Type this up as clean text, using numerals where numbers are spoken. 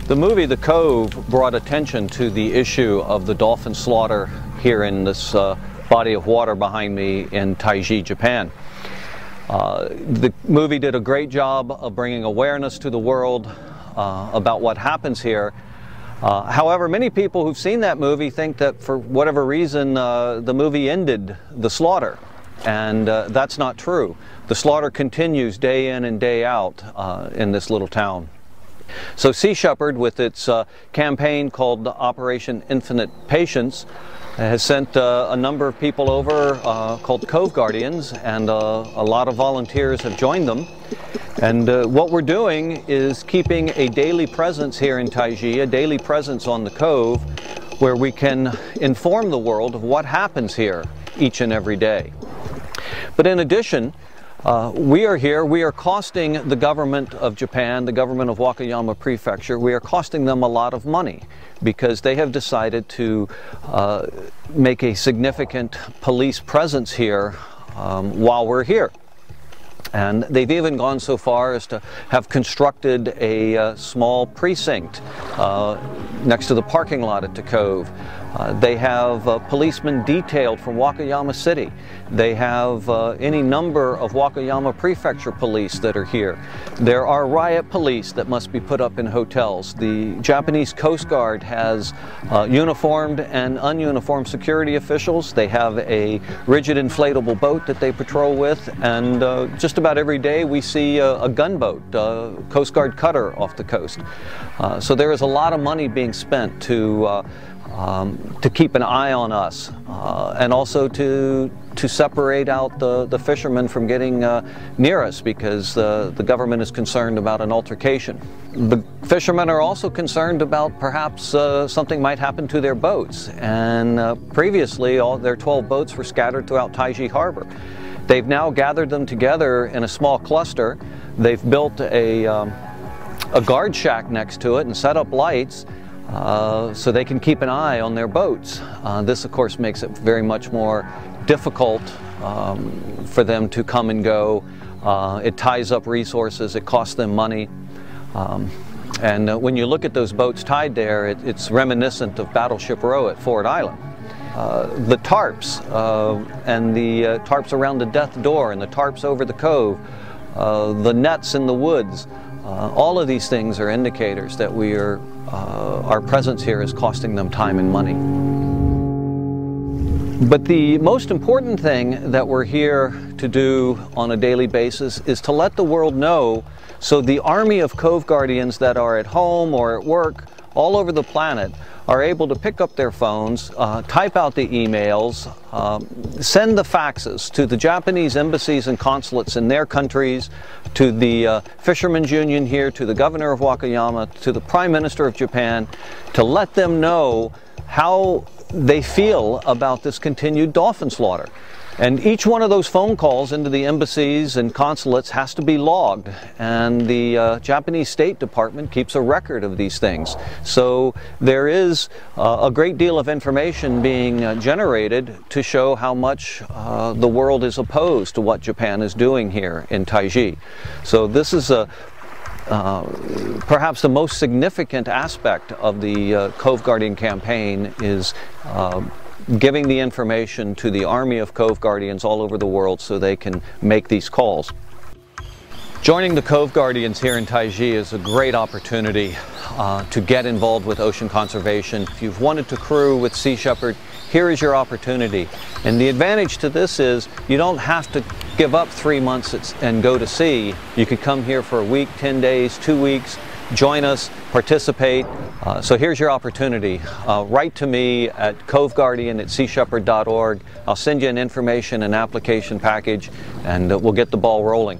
The movie The Cove brought attention to the issue of the dolphin slaughter here in this body of water behind me in Taiji, Japan. The movie did a great job of bringing awareness to the world about what happens here. However, many people who've seen that movie think that for whatever reason the movie ended the slaughter, and that's not true. The slaughter continues day in and day out in this little town. So Sea Shepherd, with its campaign called Operation Infinite Patience, has sent a number of people over called Cove Guardians, and a lot of volunteers have joined them. And what we're doing is keeping a daily presence here in Taiji, a daily presence on the Cove, where we can inform the world of what happens here each and every day. But in addition, we are costing the government of Japan, the government of Wakayama Prefecture, we are costing them a lot of money because they have decided to make a significant police presence here while we're here. And they've even gone so far as to have constructed a small precinct next to the parking lot at the Cove. They have policemen detailed from Wakayama City. They have any number of Wakayama Prefecture police that are here. There are riot police that must be put up in hotels. The Japanese Coast Guard has uniformed and ununiformed security officials. They have a rigid inflatable boat that they patrol with, and just about every day we see a gunboat, Coast Guard cutter off the coast. So there is a lot of money being spent to keep an eye on us, and also to separate out the fishermen from getting near us, because the government is concerned about an altercation. The fishermen are also concerned about perhaps something might happen to their boats, and previously all their 12 boats were scattered throughout Taiji Harbor. They've now gathered them together in a small cluster. They've built a guard shack next to it and set up lights so they can keep an eye on their boats. This, of course, makes it very much more difficult for them to come and go. It ties up resources, it costs them money. And when you look at those boats tied there, it's reminiscent of Battleship Row at Ford Island. The tarps and the tarps around the death door and the tarps over the cove, the nets in the woods, all of these things are indicators that our presence here is costing them time and money. But the most important thing that we're here to do on a daily basis is to let the world know, so the army of Cove Guardians that are at home or at work all over the planet are able to pick up their phones, type out the emails, send the faxes to the Japanese embassies and consulates in their countries, to the Fishermen's Union here, to the Governor of Wakayama, to the Prime Minister of Japan, to let them know how they feel about this continued dolphin slaughter. And each one of those phone calls into the embassies and consulates has to be logged, and the Japanese State Department keeps a record of these things. So there is a great deal of information being generated to show how much the world is opposed to what Japan is doing here in Taiji. So this is perhaps the most significant aspect of the Cove Guardian campaign, is giving the information to the army of Cove Guardians all over the world so they can make these calls. Joining the Cove Guardians here in Taiji is a great opportunity to get involved with ocean conservation. If you've wanted to crew with Sea Shepherd, here is your opportunity. And the advantage to this is you don't have to give up 3 months and go to sea. You could come here for a week, 10 days, 2 weeks, join us, participate. So here's your opportunity. Write to me at coveguardian@seashepherd.org. I'll send you an information and application package, and we'll get the ball rolling.